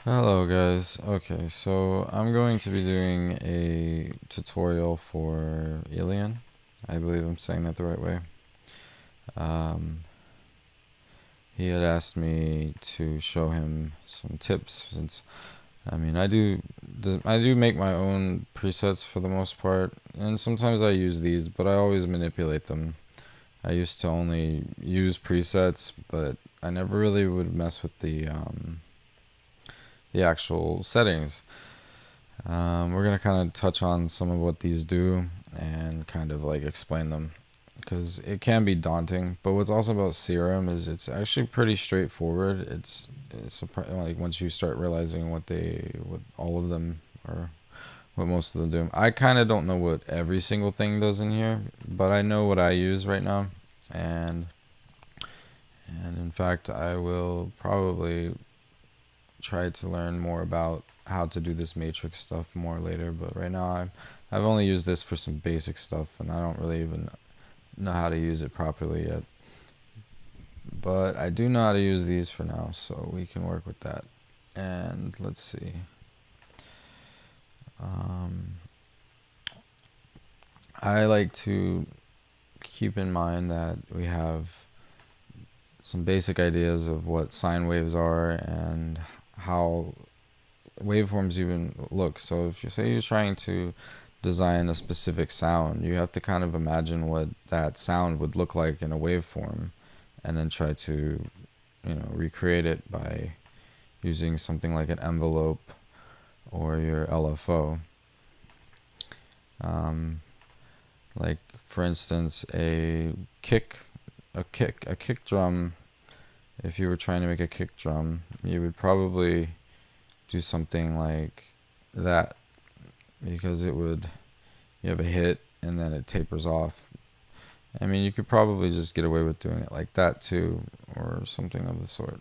Hello guys. Okay, so I'm going to be doing a tutorial for Elian. I believe I'm saying that the right way. Um, he had asked me to show him some tips since I do make my own presets for the most part, and sometimes I use these, but I always manipulate them. I used to only use presets, but I never really would mess with the actual settings. We're gonna kind of touch on some of what these do and kind of like explain them because it can be daunting. But what's awesome about Serum is it's actually pretty straightforward. Like once you start realizing what all of them are, what most of them do. I kind of don't know what every single thing does in here, but I know what I use right now, and and in fact I will probably try to learn more about how to do this matrix stuff more later, but right now I've only used this for some basic stuff and I don't really even know how to use it properly yet. But I do know how to use these for now, so we can work with that. And let's see. Um, I like to keep in mind that we have some basic ideas of what sine waves are and how waveforms even look. So if you say you're trying to design a specific sound, you have to kind of imagine what that sound would look like in a waveform and then try to, recreate it by using something like an envelope or your LFO. Um, like for instance, a kick drum. If you were trying to make a kick drum, you would probably do something like that because you have a hit and then it tapers off. I mean, you could probably just get away with doing it like that too, or something of the sort.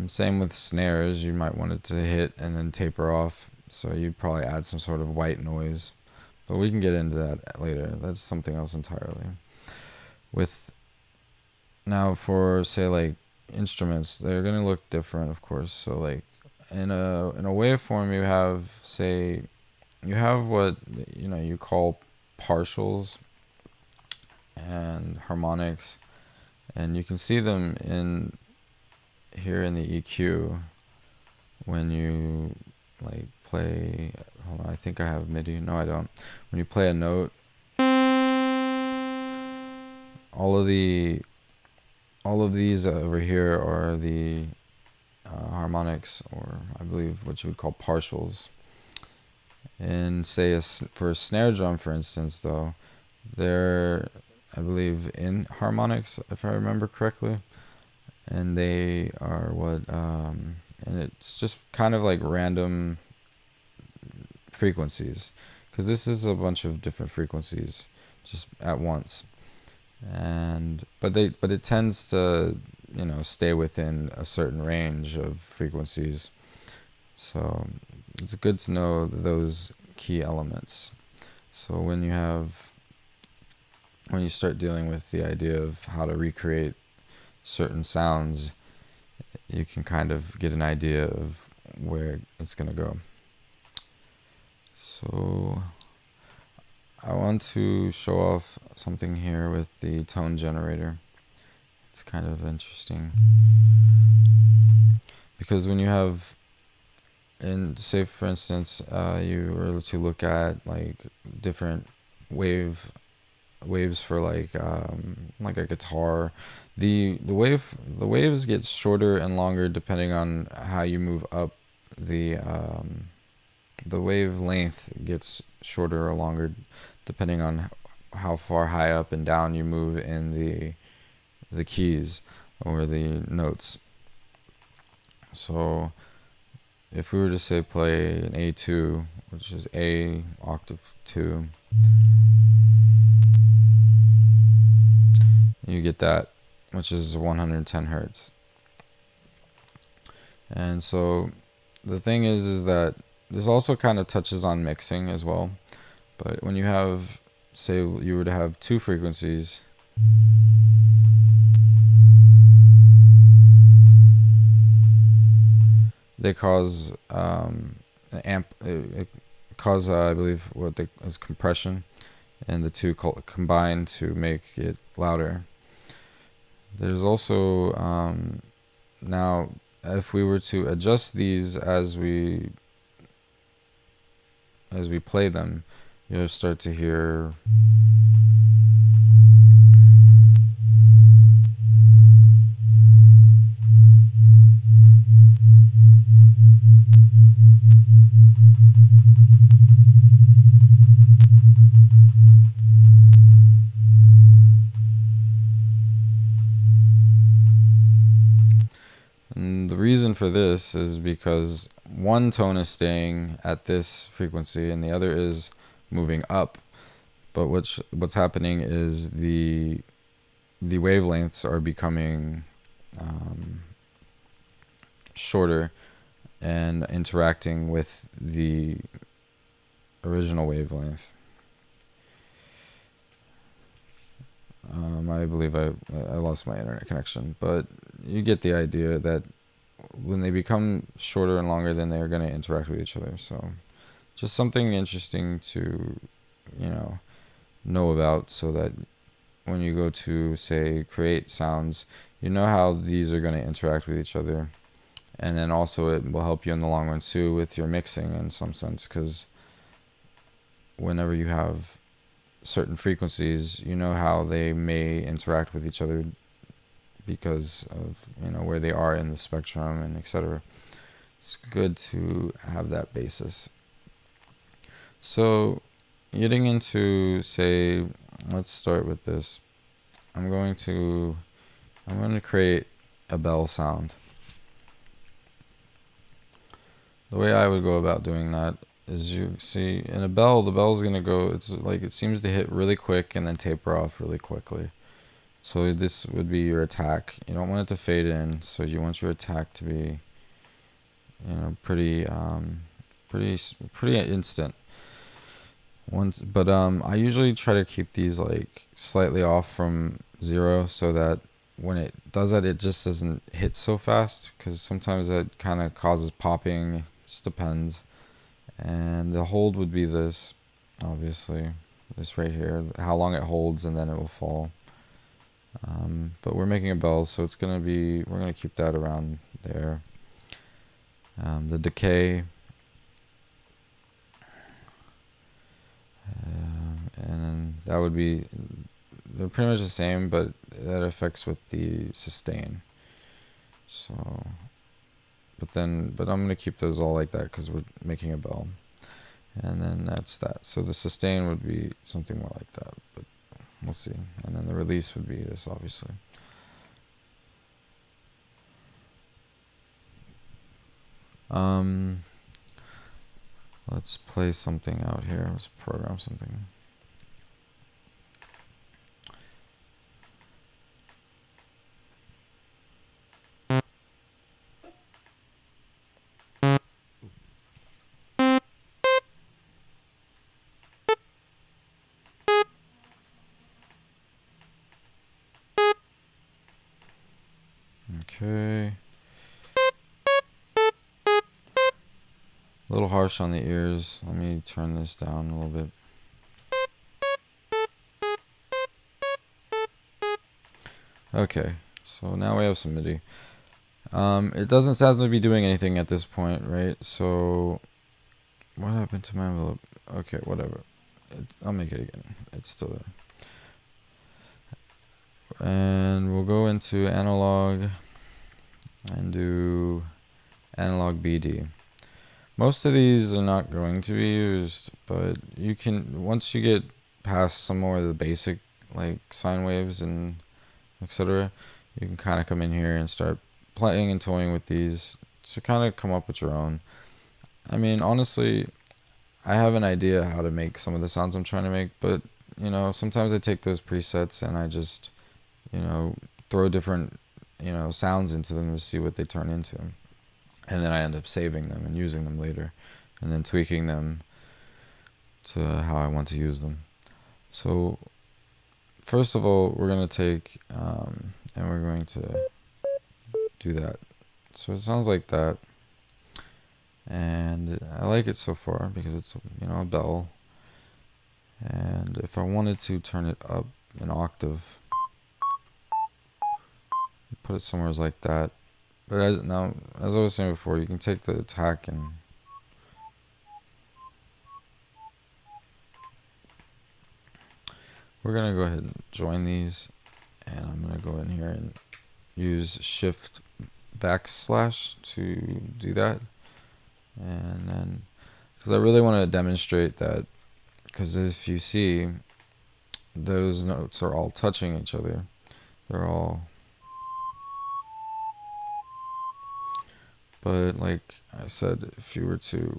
Same with snares, you might want it to hit and then taper off, so you'd probably add some sort of white noise. But we can get into that later. That's something else entirely. With now for say like instruments, they're gonna look different, of course. So like in a waveform, you have what you call partials and harmonics, and you can see them in here in the EQ when you like play. Hold on, I think I have MIDI. No, I don't. When you play a note, all of the all of these over here are the harmonics, or I believe what you would call partials. And say for a snare drum, for instance, though, they're I believe in harmonics, if I remember correctly, and they are and it's just kind of like random frequencies, because this is a bunch of different frequencies just at once, but it tends to stay within a certain range of frequencies, so it's good to know those key elements. So when you start dealing with the idea of how to recreate certain sounds, you can kind of get an idea of where it's going to go. So I want to show off something here with the tone generator. It's kind of interesting because when you have, and say for instance, you were to look at like different waves for like a guitar, the waves get shorter and longer depending on how you move up. The wave length gets shorter or longer depending on how far high up and down you move in the keys or the notes. So if we were to say play an A2, which is A octave 2, you get that, which is 110 hertz. And so the thing is that this also kind of touches on mixing as well. But when you have, say you were to have two frequencies, they cause an amp. It cause I believe what they is compression, and the two combine to make it louder. There's also now if we were to adjust these as we play them, you'll start to hear and the reason for this is because one tone is staying at this frequency and the other is moving up. But what's happening is the wavelengths are becoming shorter and interacting with the original wavelength. I believe I lost my internet connection, but you get the idea that when they become shorter and longer, then they're going to interact with each other. So just something interesting to, know about, so that when you go to, say, create sounds, you know how these are going to interact with each other. And then also it will help you in the long run too with your mixing in some sense, because whenever you have certain frequencies, you know how they may interact with each other because of where they are in the spectrum and etc. It's good to have that basis. So getting into, say, let's start with this. I'm going to create a bell sound. The way I would go about doing that is, you see, in a bell, the bell's going to go, it's like it seems to hit really quick and then taper off really quickly. So this would be your attack. You don't want it to fade in, so you want your attack to be, pretty instant. But I usually try to keep these like slightly off from 0, so that when it does that, it just doesn't hit so fast, because sometimes that kind of causes popping. It just depends. And the hold would be this, obviously, this right here, how long it holds, and then it will fall. But we're making a bell, so we're gonna keep that around there. The decay, and then that would be, they're pretty much the same, but that affects with the sustain. So, but I'm gonna keep those all like that because we're making a bell. And then that's that. So the sustain would be something more like that, but we'll see. And then the release would be this, obviously. Let's play something out here. Let's program something. Okay. A little harsh on the ears. Let me turn this down a little bit. Okay, so now we have some MIDI. It doesn't sound to be doing anything at this point, right? So, what happened to my envelope? Okay, whatever. I'll make it again. It's still there. And we'll go into analog and do analog BD. Most of these are not going to be used, but you can, once you get past some more of the basic like sine waves and etc., you can kind of come in here and start playing and toying with these to kind of come up with your own. I mean, honestly, I have an idea how to make some of the sounds I'm trying to make, but sometimes I take those presets and I just throw different sounds into them to see what they turn into, and then I end up saving them and using them later, and then tweaking them to how I want to use them. So first of all, we're going to take and we're going to do that. So it sounds like that. and I like it so far because it's, you know, a bell. And if I wanted to turn it up an octave, put it somewhere like that. But as I was saying before, you can take the attack and we're gonna go ahead and join these, and I'm gonna go in here and use shift backslash to do that. And then, because I really want to demonstrate that, because if you see, those notes are all touching each other. They're all, but like I said, if you were to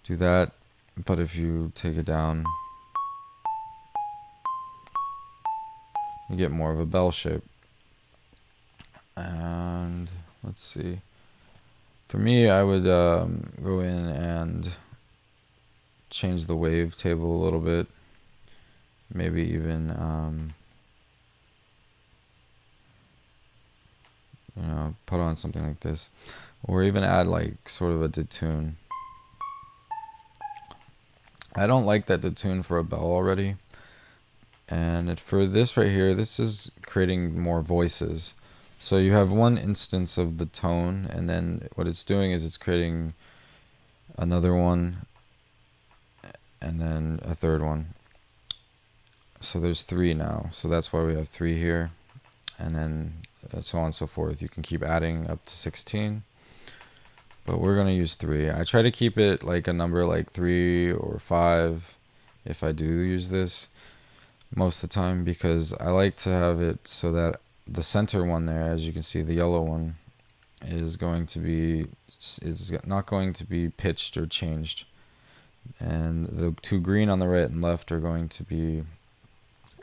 do that, but if you take it down, you get more of a bell shape. And let's see. For me, I would go in and change the wave table a little bit. Maybe even, you know, put on something like this. Or even add like sort of a detune. I don't like that detune for a bell already. And for this right here, this is creating more voices. So you have one instance of the tone, and then what it's doing is it's creating another one, and then a third one. So there's 3 now. So that's why we have 3 here. And then so on and so forth. You can keep adding up to 16. But we're going to use 3. I try to keep it like a number like 3 or 5 if I do use this most of the time, because I like to have it so that the center one there, as you can see, the yellow one, is not going to be pitched or changed. And the 2 green on the right and left are going to be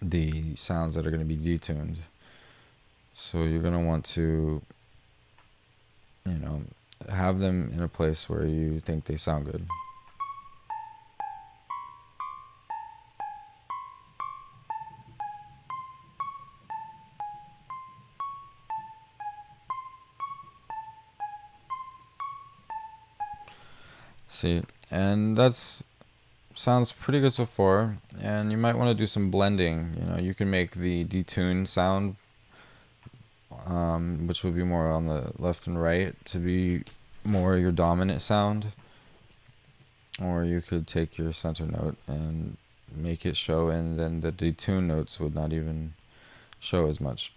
the sounds that are going to be detuned. So you're going to want to, you know, have them in a place where you think they sound good. See, and that's sounds pretty good so far. And you might want to do some blending. You know, you can make the detune sound, which would be more on the left and right, to be more your dominant sound. Or you could take your center note and make it show, and then the detune notes would not even show as much.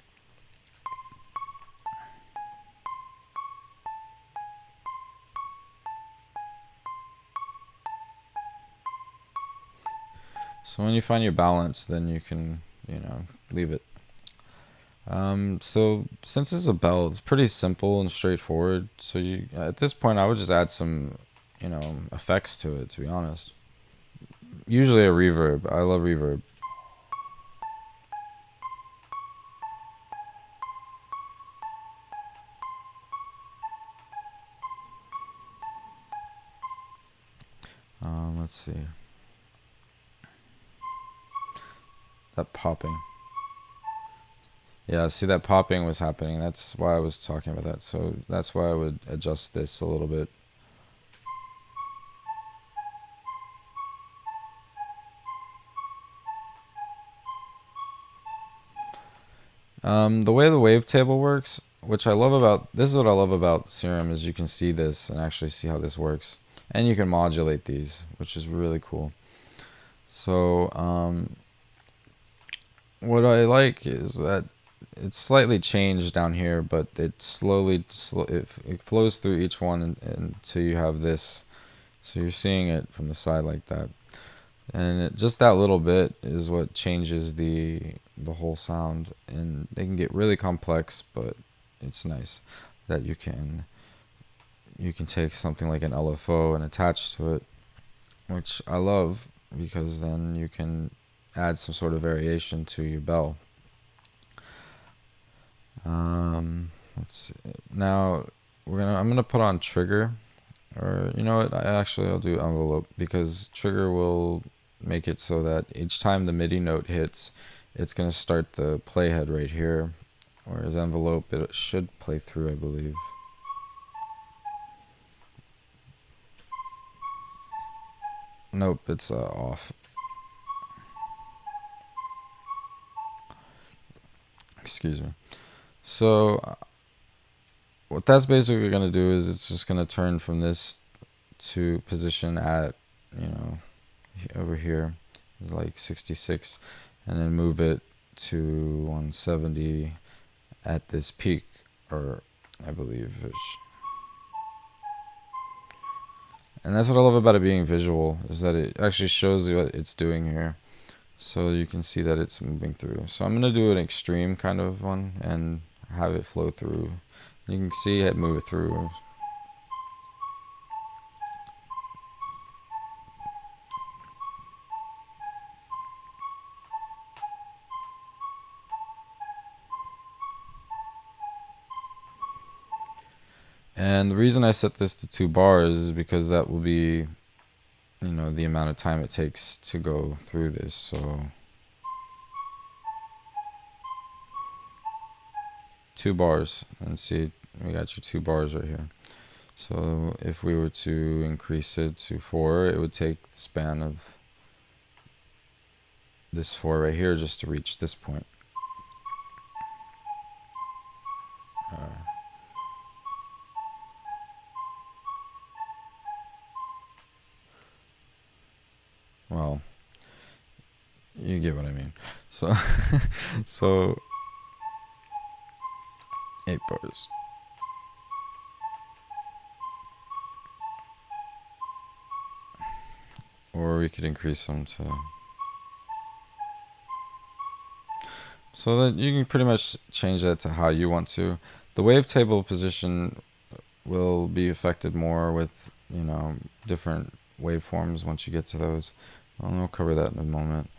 So when you find your balance, then you can, you know, leave it. So since it's a bell, it's pretty simple and straightforward. So you, at this point, I would just add some, you know, effects to it, to be honest. Usually a reverb. I love reverb. Let's see. That popping. Yeah, see, that popping was happening. That's why I was talking about that. So that's why I would adjust this a little bit. The way the wavetable works, which I love about, this is what I love about Serum, is you can see this and actually see how this works. And you can modulate these, which is really cool. So, what I like is that it's slightly changed down here, but it it flows through each one until you have this. So you're seeing it from the side like that. And just that little bit is what changes the whole sound, and they can get really complex, but it's nice that you can take something like an LFO and attach to it, which I love, because then you can add some sort of variation to your bell. Let's see. Now I'm gonna put on trigger, or you know what? I'll do envelope, because trigger will make it so that each time the MIDI note hits, it's gonna start the playhead right here, whereas envelope, it should play through, I believe. Nope, it's off. Excuse me. So what that's basically going to do is it's just going to turn from this to position at, you know, over here, like 66, and then move it to 170 at this peak, or I believe. And that's what I love about it being visual, is that it actually shows you what it's doing here. So you can see that it's moving through. So I'm going to do an extreme kind of one and have it flow through. You can see it move it through. And the reason I set this to 2 bars is because that will be, you know, the amount of time it takes to go through this. So 2 bars, and see, we got your 2 bars right here. So if we were to increase it to 4, it would take the span of this 4 right here just to reach this point. Well, you get what I mean. So, so 8 bars. Or we could increase them to... So that you can pretty much change that to how you want to. The wavetable position will be affected more with, you know, different waveforms once you get to those. We'll cover that in a moment.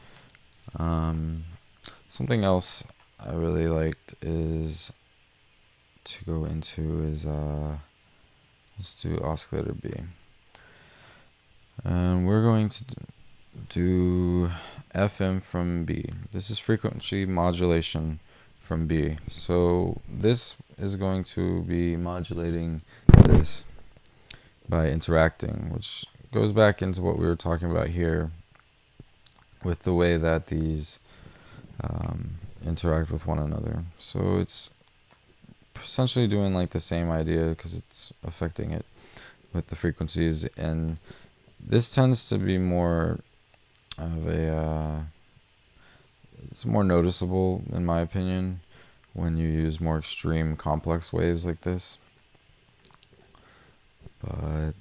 Something else I really liked is to go into is let's do oscillator B, and we're going to do FM from B. This is frequency modulation from B. So this is going to be modulating this by interacting, which goes back into what we were talking about here with the way that these interact with one another. So it's essentially doing like the same idea because it's affecting it with the frequencies, and this tends to be more of a it's more noticeable in my opinion when you use more extreme complex waves like this. But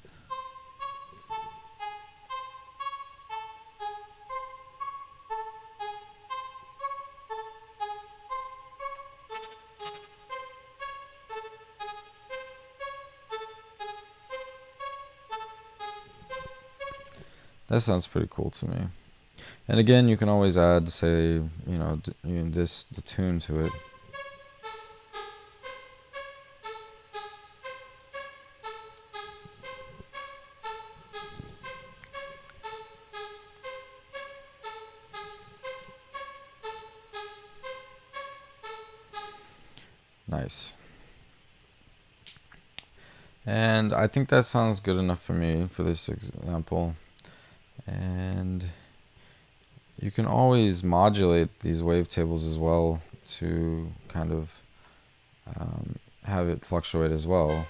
that sounds pretty cool to me. And again, you can always add, say, the tune to it. Nice. And I think that sounds good enough for me for this example. And you can always modulate these wavetables as well to kind of have it fluctuate as well.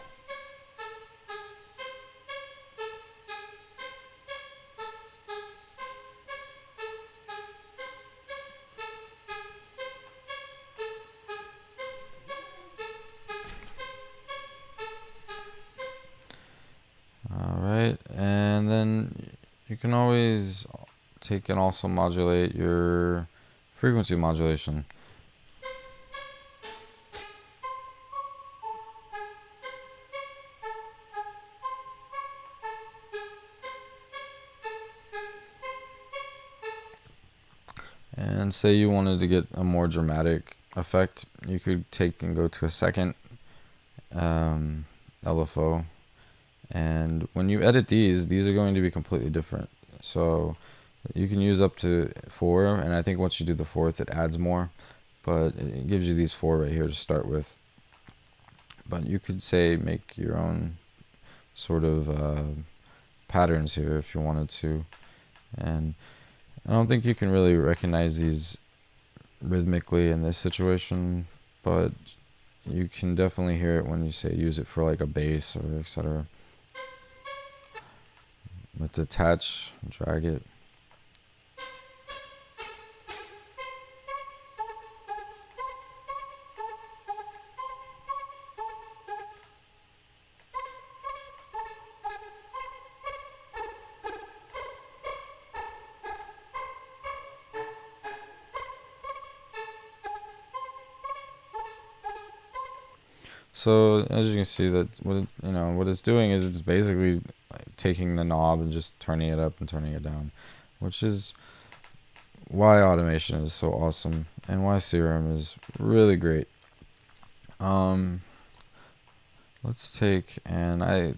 Alright, and then you can always take and also modulate your frequency modulation. And say you wanted to get a more dramatic effect, you could take and go to a second LFO. And when you edit these are going to be completely different. So you can use up to 4, and I think once you do the 4th, it adds more. But it gives you these 4 right here to start with. But you could say make your own sort of patterns here if you wanted to. And I don't think you can really recognize these rhythmically in this situation, but you can definitely hear it when you say use it for like a bass or etc. But detach, drag it. So as you can see, that what it's doing is it's basically like taking the knob and just turning it up and turning it down, which is why automation is so awesome and why Serum is really great. Let's take, and I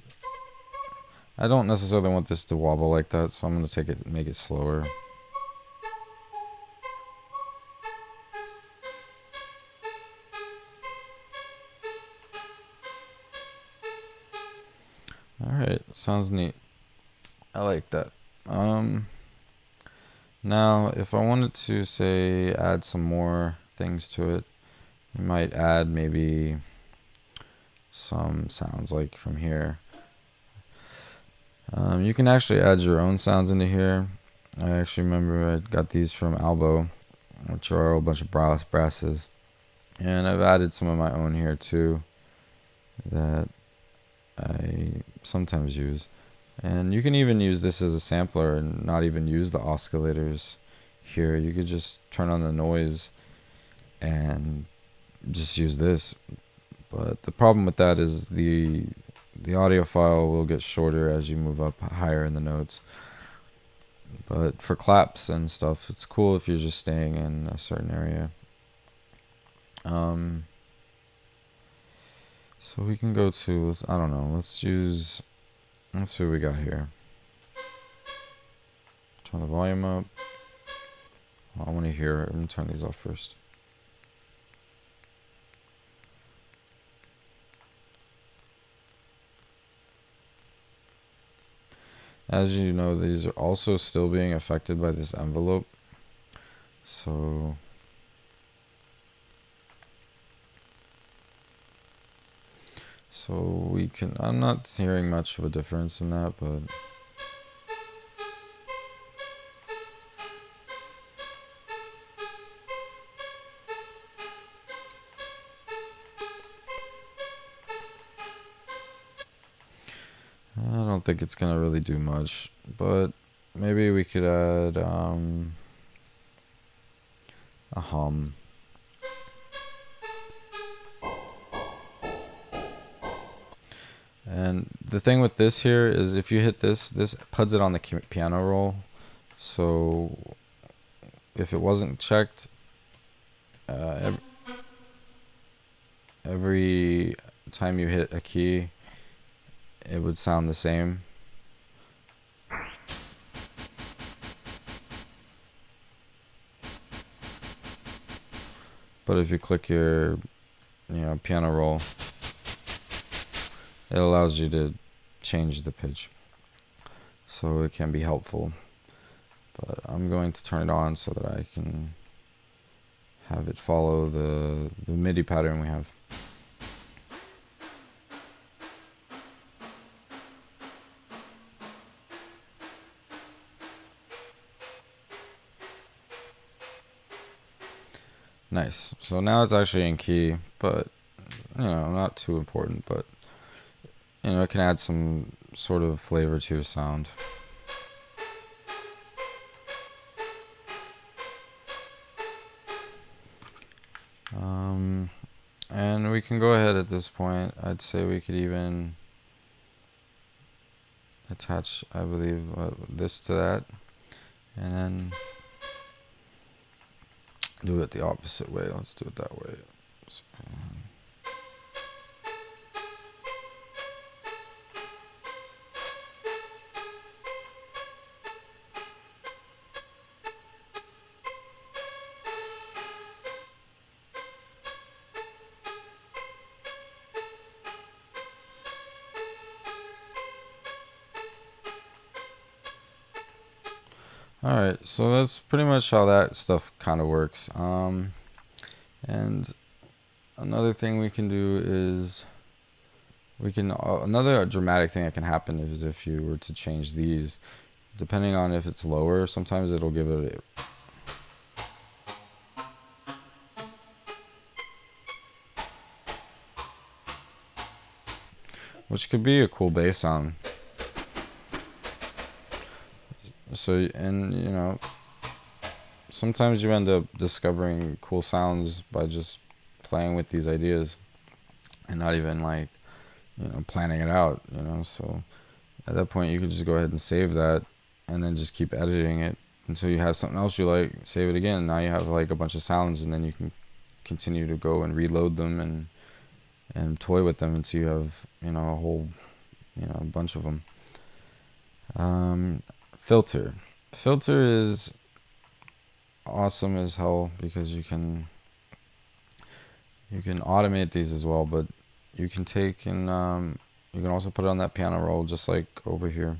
don't necessarily want this to wobble like that, so I'm gonna take it, make it slower. Alright, sounds neat. I like that. Now if I wanted to say add some more things to it, we might add maybe some sounds like from here. You can actually add your own sounds into here. I actually remember I got these from Albo, which are a bunch of brasses. And I've added some of my own here too that I sometimes use. And you can even use this as a sampler and not even use the oscillators here. You could just turn on the noise and just use this. But the problem with that is the audio file will get shorter as you move up higher in the notes. But for claps and stuff, it's cool if you're just staying in a certain area. So we can go to, I don't know, let's see what we got here. Turn the volume up. I want to hear it. I'm going to turn these off first. As you know, these are also still being affected by this envelope. So we can, I'm not hearing much of a difference in that, but I don't think it's gonna really do much. But maybe we could add a hum. And the thing with this here is if you hit this puts it on the piano roll. So if it wasn't checked, every time you hit a key, it would sound the same. But if you click your piano roll, it allows you to change the pitch, so it can be helpful. But I'm going to turn it on so that I can have it follow the MIDI pattern we have. Nice. So now it's actually in key, but not too important, but it can add some sort of flavor to your sound. And we can go ahead at this point. I'd say we could even attach, I believe, this to that, and then do it the opposite way. Let's do it that way. So, Alright, so that's pretty much how that stuff kind of works. And another thing we can do is another dramatic thing that can happen is if you were to change these, depending on if it's lower, sometimes it'll give it which could be a cool bass sound. So, and you know, sometimes you end up discovering cool sounds by just playing with these ideas and not even like, you know, planning it out, you know. So at that point you could just go ahead and save that and then just keep editing it until you have something else you like, save it again. Now you have like a bunch of sounds, and then you can continue to go and reload them and toy with them until you have, you know, a whole, you know, bunch of them. Filter. Filter is awesome as hell because you can automate these as well, but you can take and you can also put it on that piano roll just like over here.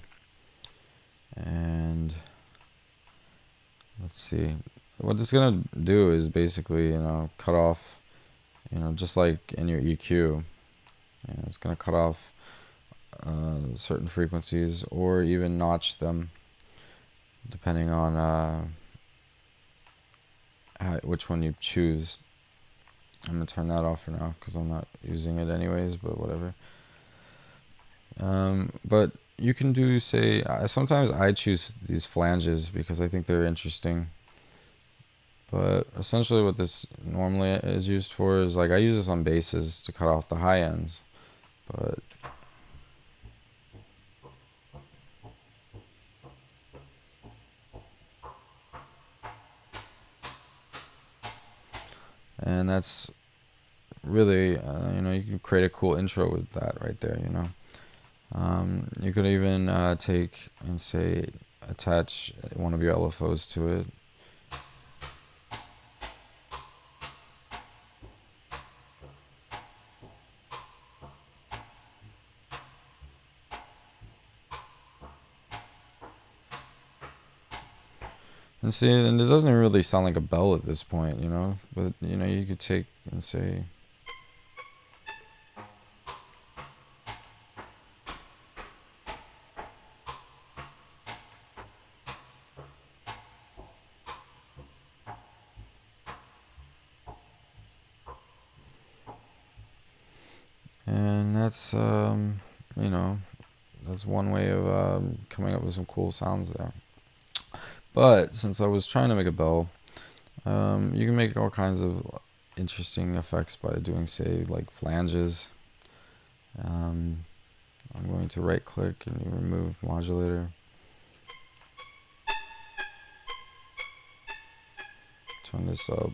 And let's see, what it's gonna do is basically, you know, cut off, you know, just like in your EQ, you know, it's gonna cut off certain frequencies or even notch them depending on which one you choose. I'm gonna turn that off for now because I'm not using it anyways, but whatever. But you can do, say, sometimes I choose these flanges because I think they're interesting. But essentially what this normally is used for is, like, I use this on basses to cut off the high ends. But and that's really, you know, you can create a cool intro with that right there, you know. You could even take and, say, attach one of your LFOs to it. And see, and it doesn't really sound like a bell at this point, you know, but, you know, you could take and say, and that's, you know, that's one way of coming up with some cool sounds there. But since I was trying to make a bell, you can make all kinds of interesting effects by doing, say, like flanges. I'm going to right click and remove modulator. Turn this up.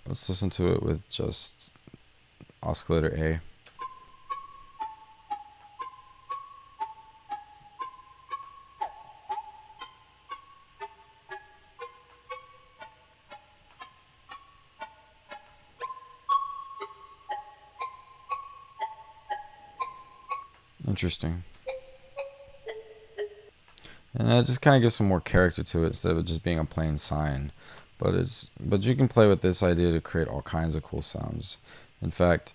Let's listen to it with just oscillator A. Interesting. And that just kind of gives some more character to it instead of just being a plain sine. But you can play with this idea to create all kinds of cool sounds. In fact,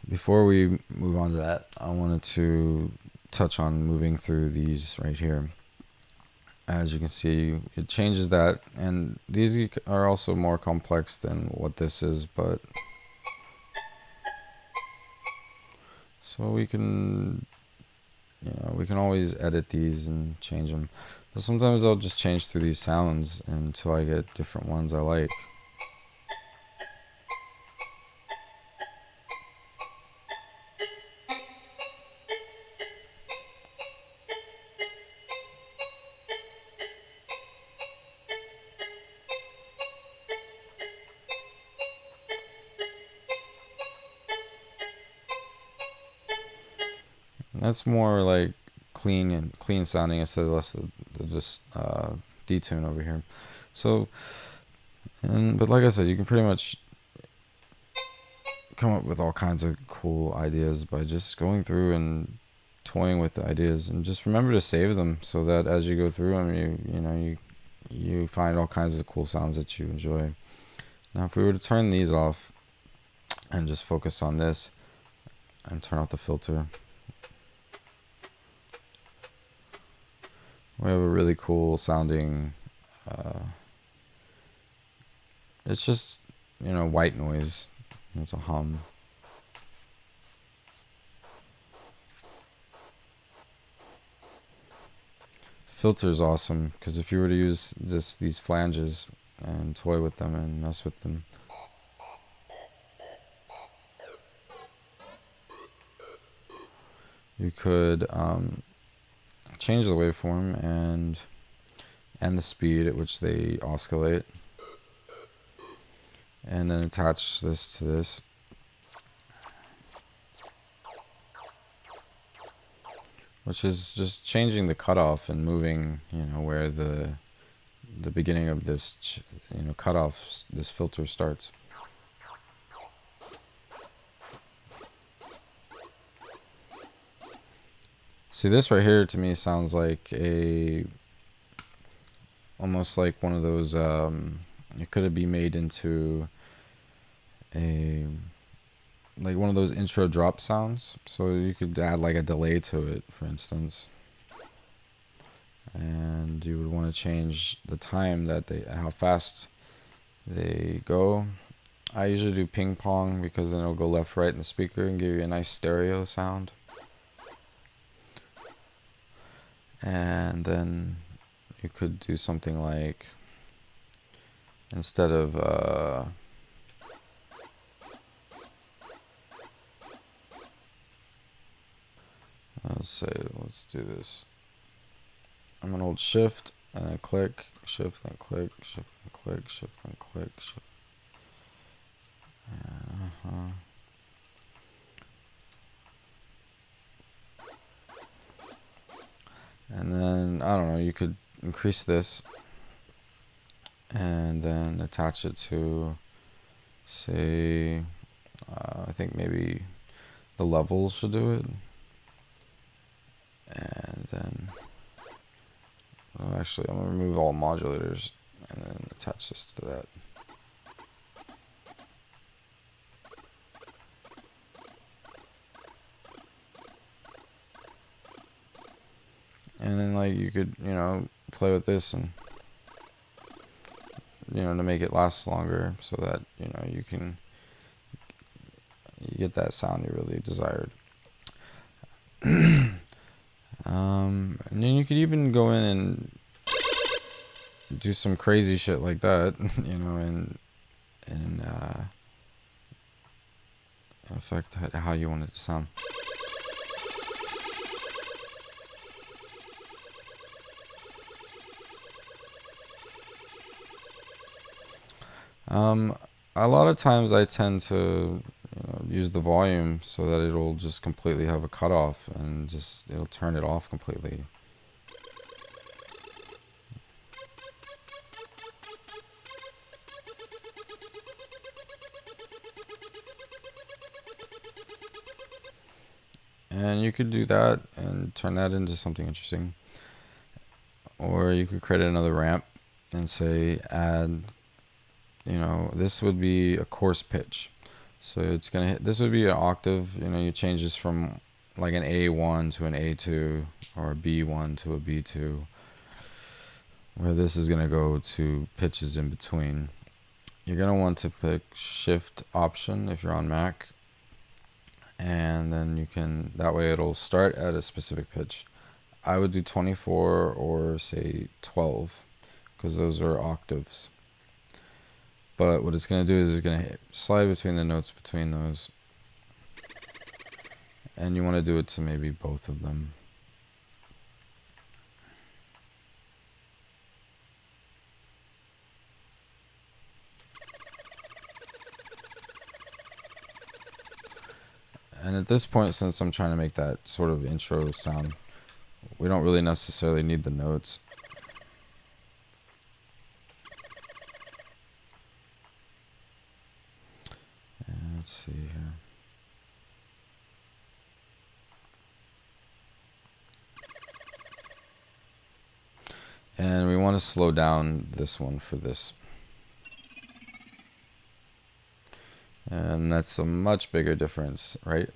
before we move on to that, I wanted to touch on moving through these right here. As you can see, it changes that, and these are also more complex than what this is, but so we can, you know, we can always edit these and change them. But sometimes I'll just change through these sounds until I get different ones I like. And that's more like clean sounding instead of less of just detune over here. So, but like I said, you can pretty much come up with all kinds of cool ideas by just going through and toying with the ideas, and just remember to save them so that as you go through them, you find all kinds of cool sounds that you enjoy. Now, if we were to turn these off and just focus on this and turn off the filter, we have a really cool sounding, it's just, white noise. It's a hum. Filter is awesome, because if you were to use these flanges and toy with them and mess with them, you could change the waveform and the speed at which they oscillate, and then attach this to this. Which is just changing the cutoff and moving, where the beginning of this, cutoff, this filter starts. See, this right here to me sounds like almost like one of those, it could be made into like one of those intro drop sounds. So you could add like a delay to it, for instance. And you would want to change the time that how fast they go. I usually do ping pong, because then it'll go left, right in the speaker and give you a nice stereo sound. And then you could do something like, instead of let's do this. I'm gonna hold shift and then click, shift and click, shift and click, shift and click, shift. And then, I don't know, you could increase this and then attach it to, say, I think maybe the levels should do it. And then, actually, I'm going to remove all modulators and then attach this to that. And then, like, you could, play with this and, to make it last longer, so that, you get that sound you really desired. And then you could even go in and do some crazy shit like that, and affect how you want it to sound. A lot of times I tend to use the volume so that it'll just completely have a cutoff, and it'll turn it off completely. And you could do that and turn that into something interesting. Or you could create another ramp and say add, this would be a coarse pitch. So it's going to hit, this would be an octave, you change this from like an A1 to an A2, or a B1 to a B2, where this is going to go to pitches in between. You're going to want to pick Shift Option if you're on Mac, and then you can, that way it'll start at a specific pitch. I would do 24 or say 12, because those are octaves. But what it's going to do is it's going to slide between the notes between those. And you want to do it to maybe both of them. And at this point, since I'm trying to make that sort of intro sound, we don't really necessarily need the notes. Let's see here. And we want to slow down this one for this. And that's a much bigger difference, right?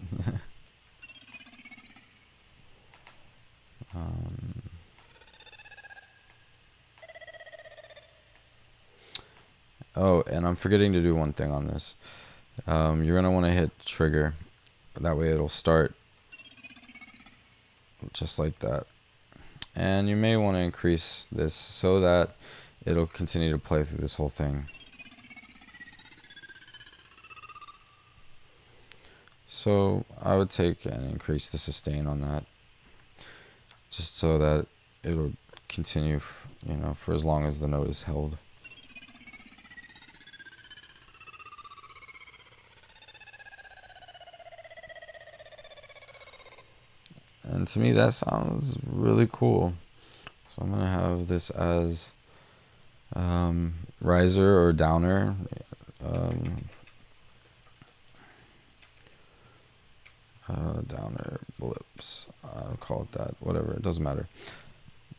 Oh, and I'm forgetting to do one thing on this. You're going to want to hit trigger. That way it'll start just like that. And you may want to increase this so that it'll continue to play through this whole thing. So I would take and increase the sustain on that, just so that it'll continue, you know, for as long as the note is held. And to me, that sounds really cool. So I'm going to have this as riser or downer. Downer blips. I'll call it that. Whatever. It doesn't matter.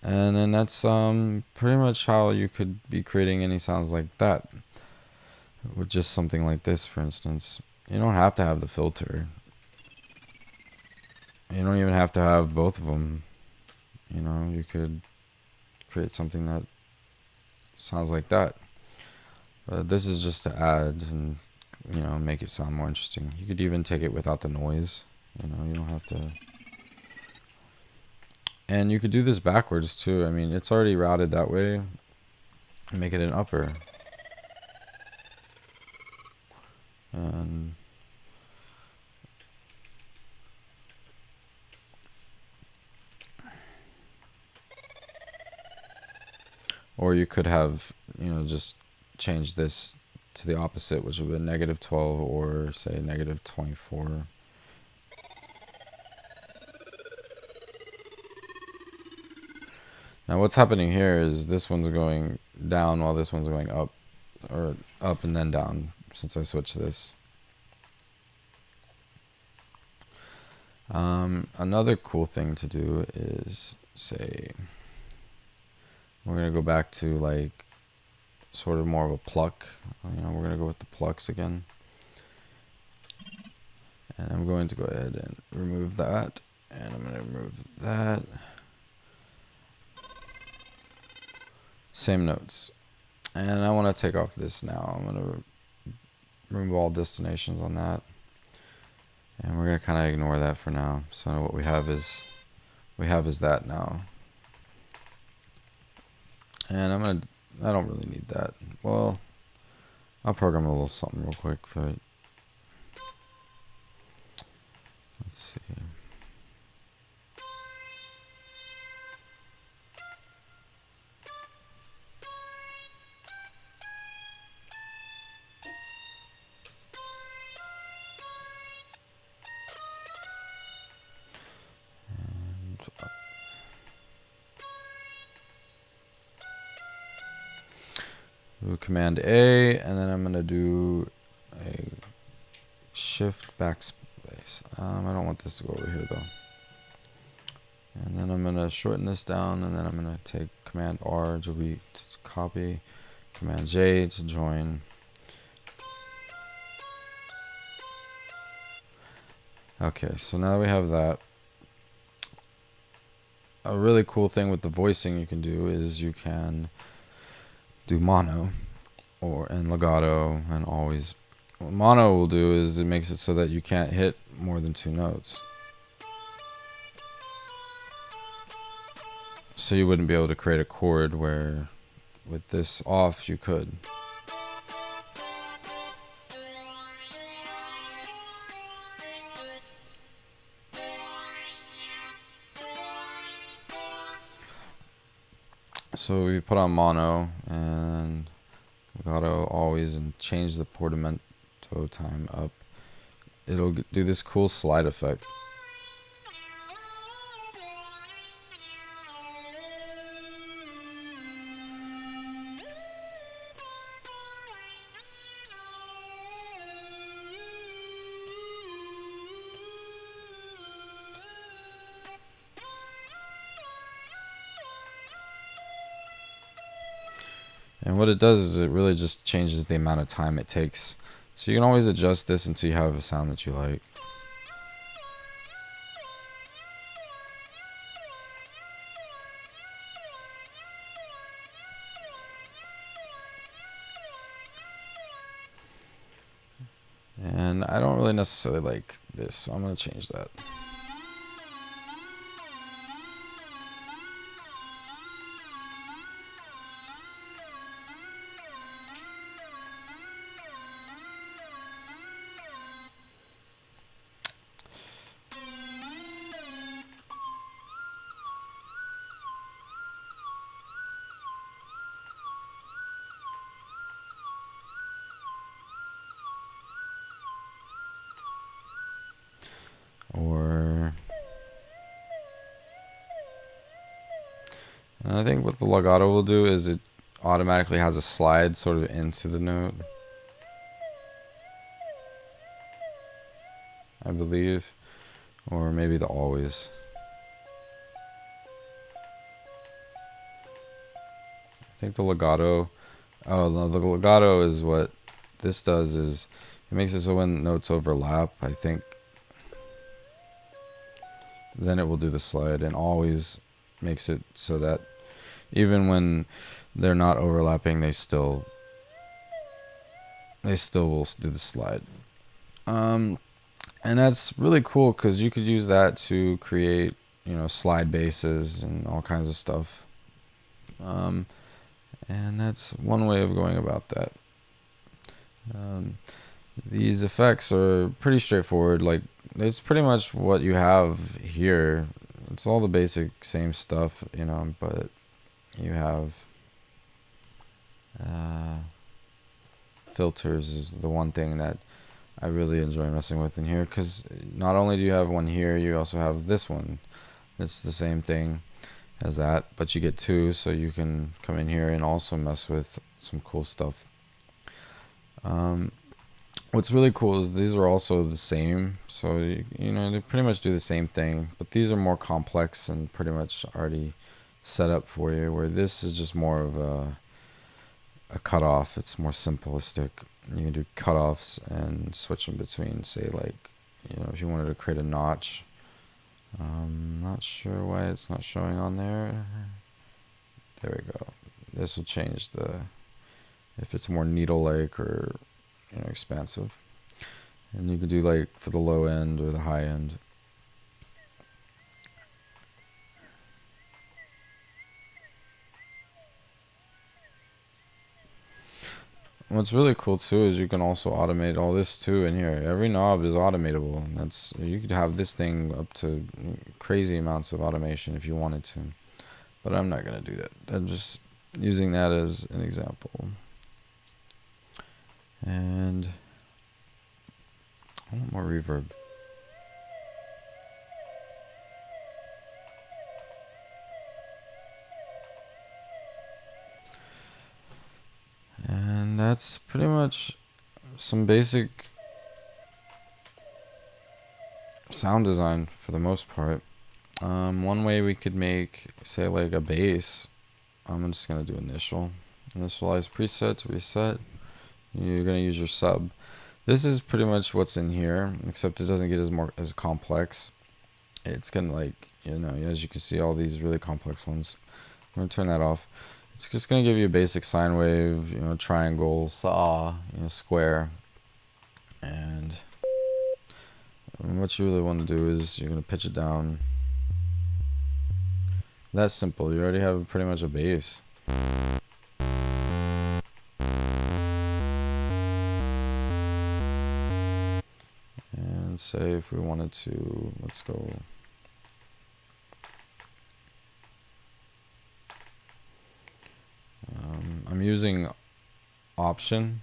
And then that's pretty much how you could be creating any sounds like that. With just something like this, for instance. You don't have to have the filter. You don't even have to have both of them. You know, you could create something that sounds like that. But this is just to add and, you know, make it sound more interesting. You could even take it without the noise. You know, you don't have to. And you could do this backwards too. I mean, it's already routed that way. Make it an upper. And or you could have, you know, just change this to the opposite, which would be -12 or say -24. Now what's happening here is this one's going down while this one's going up, or up and then down since I switched this. Another cool thing to do is, say, we're going to go back to like sort of more of a pluck. You know, we're going to go with the plucks again. And I'm going to go ahead and remove that. And I'm going to remove that. Same notes. And I want to take off this now. I'm going to remove all destinations on that. And we're going to kind of ignore that for now. So what we have is that now. And I don't really need that. Well, I'll program a little something real quick for it. Let's see. Do Command A, and then I'm going to do a Shift backspace. I don't want this to go over here though. And then I'm going to shorten this down, and then I'm going to take Command R to copy, Command J to join. Okay, so now we have that. A really cool thing with the voicing you can do is you can do mono and legato and always. What mono will do is it makes it so that you can't hit more than 2 notes. So you wouldn't be able to create a chord where with this off you could. So we put on mono and legato always and change the portamento time up. It'll do this cool slide effect. And what it does is it really just changes the amount of time it takes. So you can always adjust this until you have a sound that you like. And I don't really necessarily like this, so I'm going to change that. And I think what the legato will do is it automatically has a slide sort of into the note, I believe, or maybe the always. I think the legato, oh no, the legato is what this does is it makes it so when notes overlap, I think, then it will do the slide, and always makes it so that even when they're not overlapping, they still will do the slide. And that's really cool because you could use that to create, slide basses and all kinds of stuff. And that's one way of going about that. These effects are pretty straightforward. Like, it's pretty much what you have here. It's all the basic same stuff, but you have filters is the one thing that I really enjoy messing with in here, because not only do you have one here, you also have this one. It's the same thing as that, but you get two, so you can come in here and also mess with some cool stuff. What's really cool is these are also the same, so they pretty much do the same thing, but these are more complex and pretty much already set up for you, where this is just more of a cutoff. It's more simplistic. You can do cutoffs and switch in between, say, like, if you wanted to create a notch. Not sure why it's not showing on there. There we go. This will change if it's more needle-like or expansive. And you could do like for the low end or the high end. What's really cool too is you can also automate all this too in here. Every knob is automatable. You could have this thing up to crazy amounts of automation if you wanted to. But I'm not gonna do that. I'm just using that as an example. And I want more reverb. And that's pretty much some basic sound design for the most part. One way we could make, say, like a bass. I'm just gonna do initialize preset to reset. You're gonna use your sub. This is pretty much what's in here, except it doesn't get as complex. It's gonna as you can see, all these really complex ones. I'm gonna turn that off. It's just gonna give you a basic sine wave, triangle, saw, square, and what you really want to do is you're gonna pitch it down. That's simple. You already have pretty much a bass. And say if we wanted to, let's go. I'm using Option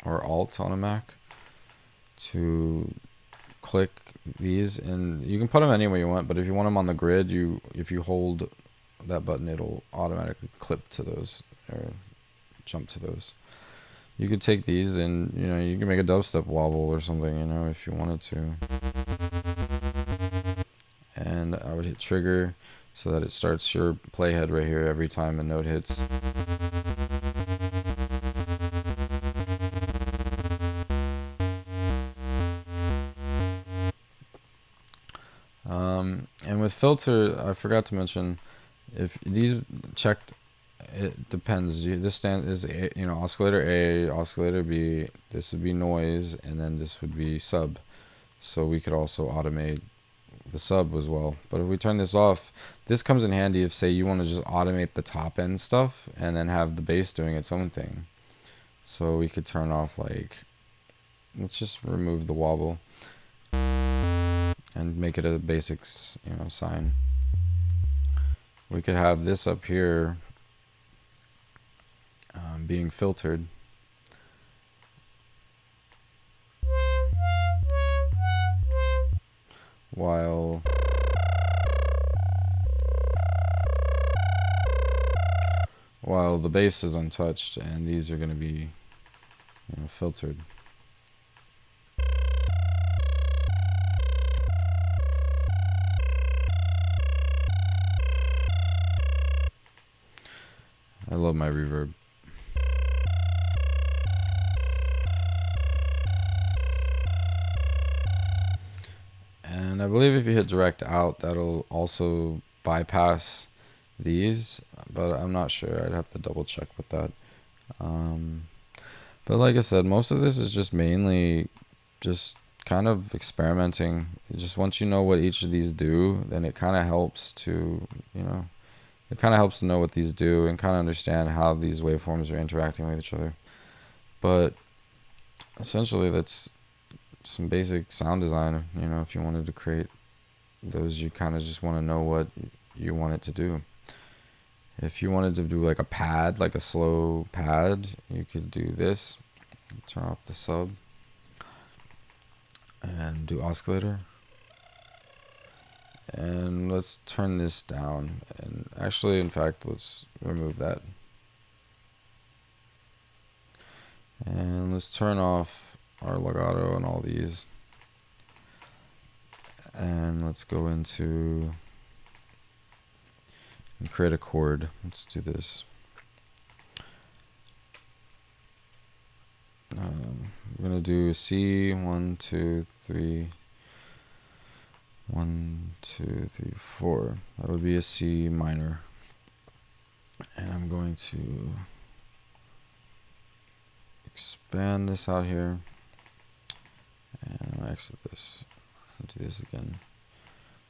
or Alt on a Mac to click these, and you can put them anywhere you want, but if you want them on the grid, if you hold that button, it'll automatically clip to those or jump to those. You could take these and you can make a dubstep wobble or something, if you wanted to. And I would hit trigger so that it starts your playhead right here every time a note hits. with filter, I forgot to mention, if these checked, it depends. This stand is a, oscillator A, oscillator B. This would be noise, and then this would be sub. So we could also automate the sub as well. But if we turn this off, this comes in handy if, say, you want to just automate the top end stuff and then have the bass doing its own thing. So we could turn off, like, let's just remove the wobble and make it a basics, sine. We could have this up here being filtered. While the bass is untouched, and these are going to be, filtered. I love my reverb. And I believe if you hit direct out, that'll also bypass these, but I'm not sure. I'd have to double check with that. But like I said, most of this is just mainly just kind of experimenting. Just once you know what each of these do, then it kind of helps to, it kind of helps to know what these do and kind of understand how these waveforms are interacting with each other. But essentially, that's some basic sound design. If you wanted to create those, you kind of just want to know what you want it to do. If you wanted to do like a pad, like a slow pad, you could do this. Turn off the sub and do oscillator. And let's turn this down. And actually, in fact, let's remove that. And let's turn off our legato and all these. And let's go into and create a chord. Let's do this. We're gonna do C 1, 2, 3, 1, 2, 3, 4. That would be a C minor. And I'm going to expand this out here. And I'll exit this. I'll do this again.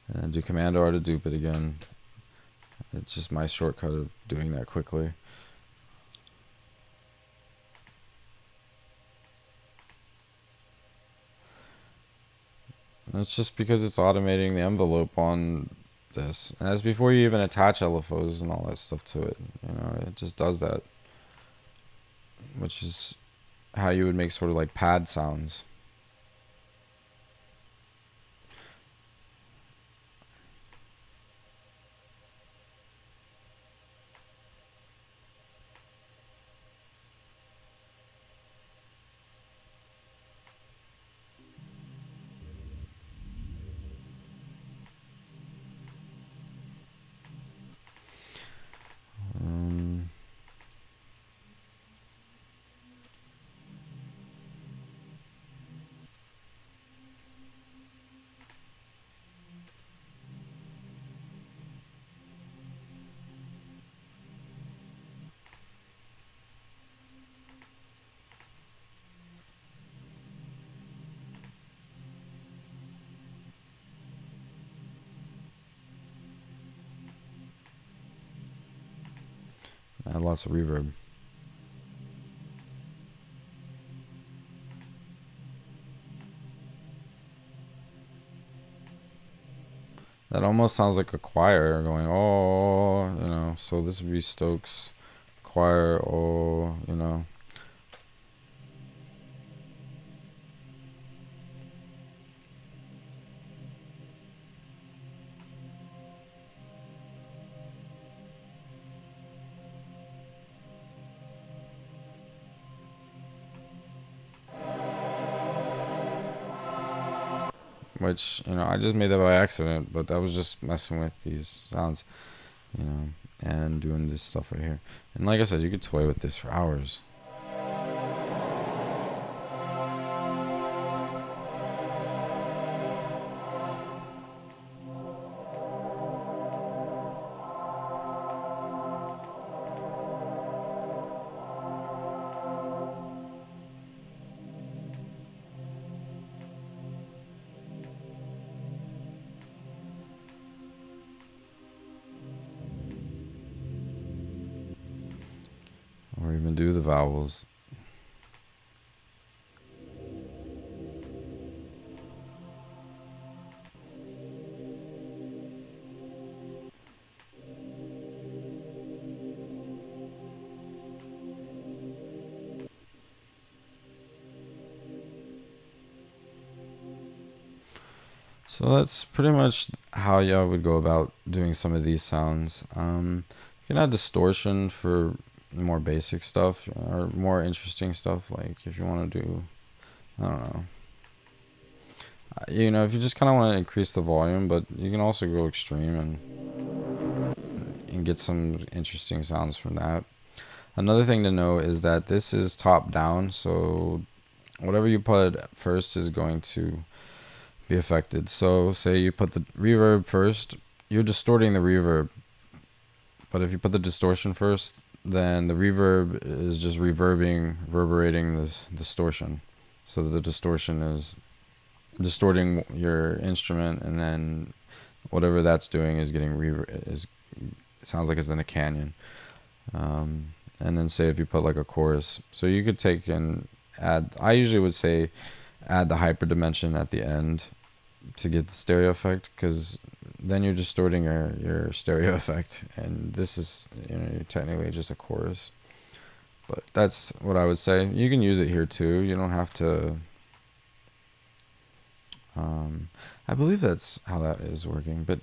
And then do Command R to dupe it again. It's just my shortcut of doing that quickly. And it's just because it's automating the envelope on this. And that's before you even attach LFOs and all that stuff to it. It just does that. Which is how you would make sort of like pad sounds. And lots of reverb. That almost sounds like a choir going, oh, so this would be Stokes choir, oh, which, I just made that by accident, but I was just messing with these sounds, and doing this stuff right here. And like I said, you could toy with this for hours. undo the vowels. So that's pretty much how I would go about doing some of these sounds. You can add distortion for more basic stuff or more interesting stuff, like if you want to do, I don't know. If you just kind of want to increase the volume, but you can also go extreme and get some interesting sounds from that. Another thing to know is that this is top down, so whatever you put first is going to be affected. So say you put the reverb first, you're distorting the reverb. But if you put the distortion first, then the reverb is just reverberating this distortion. So the distortion is distorting your instrument, and then whatever that's doing is getting sounds like it's in a canyon. And then say if you put like a chorus, so you could take and add. I usually would say add the hyperdimension at the end to get the stereo effect, because then you're distorting your stereo effect, and this is technically just a chorus. But that's what I would say. You can use it here too. You don't have to. I believe that's how that is working, but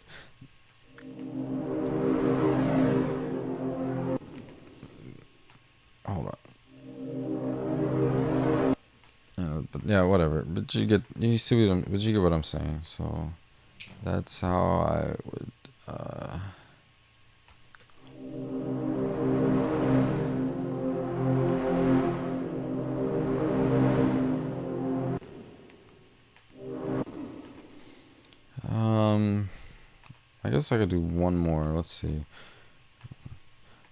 hold on. But yeah, whatever. But you get what I'm saying. So that's how I would. I guess I could do one more. Let's see.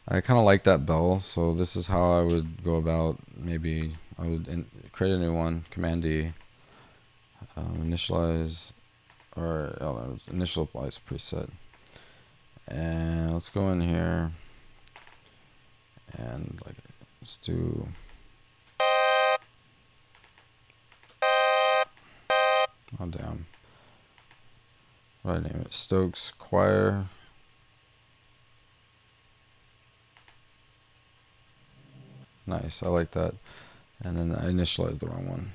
I kind of like that bell, so this is how I would go about. Maybe I would create a new one. Command D. Initialize, or initialize preset. And let's go in here and let's do. Oh damn. What do I name it? Stokes Choir. Nice, I like that. And then I initialized the wrong one.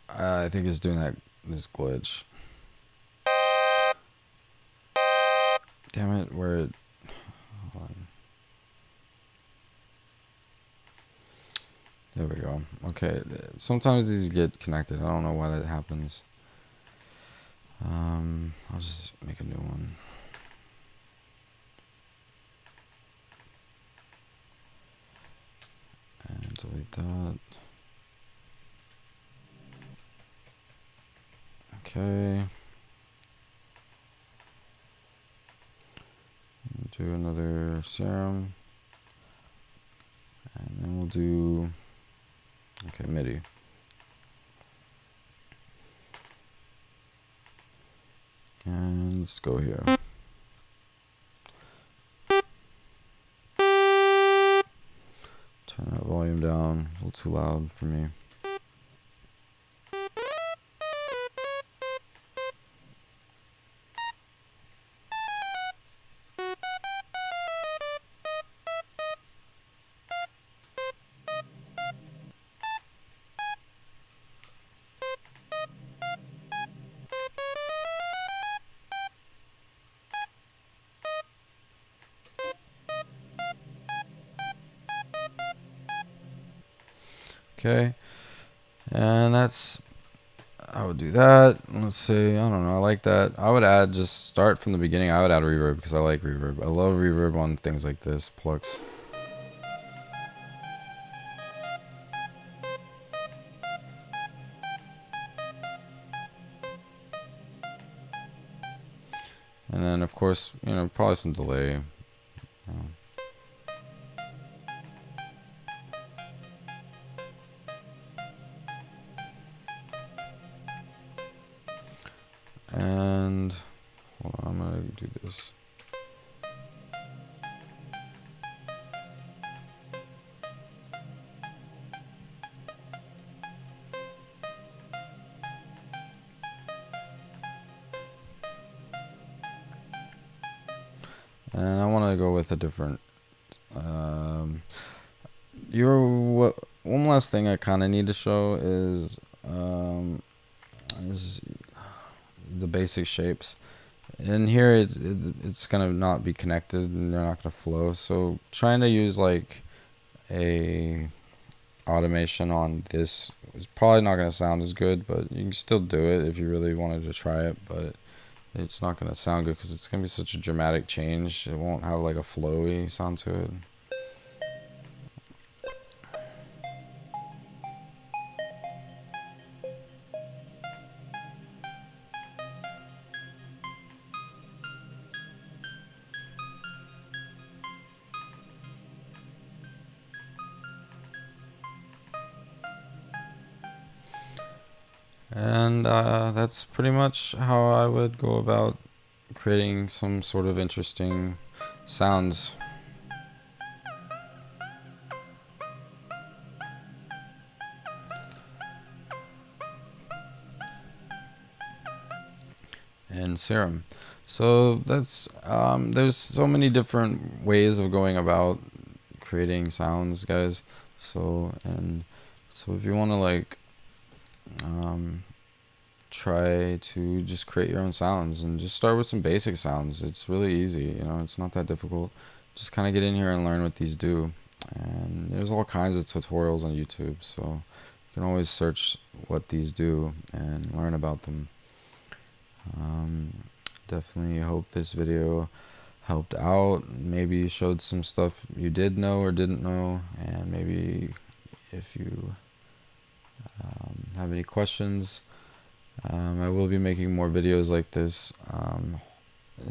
I think it's doing this glitch. Damn it, where it... Hold on. There we go. Okay, sometimes these get connected. I don't know why that happens. I'll just make a new one. And delete that. Okay. Do another Serum. And then we'll do... Okay, MIDI. And let's go here. Turn that volume down, a little too loud for me. Okay, and I would do that. Let's see, I don't know, I like that. I would just start from the beginning. I would add reverb because I like reverb. I love reverb on things like this, Plux. And then, of course, probably some delay. And do this. And I want to go with a different. One last thing I kind of need to show is the basic shapes. In here, it's gonna not be connected, and they're not gonna flow. So trying to use like a automation on this is probably not gonna sound as good, but you can still do it if you really wanted to try it. But it's not gonna sound good because it's gonna be such a dramatic change. It won't have like a flowy sound to it. And that's pretty much how I would go about creating some sort of interesting sounds. And Serum. So that's there's so many different ways of going about creating sounds, guys. So if you want to like try to just create your own sounds and just start with some basic sounds. It's really easy, you know, it's not that difficult. Just kind of get in here and learn what these do. And there's all kinds of tutorials on YouTube, so you can always search what these do and learn about them. Definitely hope this video helped out, maybe showed some stuff you did know or didn't know, and maybe if you have any questions, I will be making more videos like this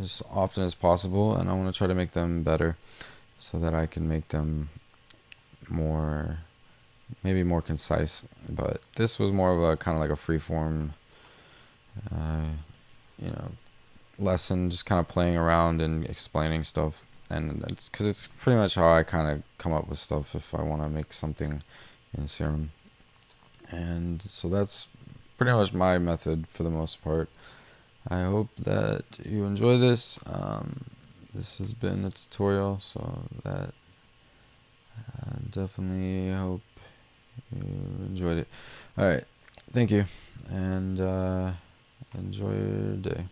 as often as possible, and I want to try to make them better so that I can make them maybe more concise. But this was more of a kind of like a free-form lesson, just kind of playing around and explaining stuff. And it's because it's pretty much how I kind of come up with stuff if I want to make something in Serum. And so that's pretty much my method for the most part. I hope that you enjoy this. This has been a tutorial, so that definitely hope you enjoyed it. Alright, thank you, and enjoy your day.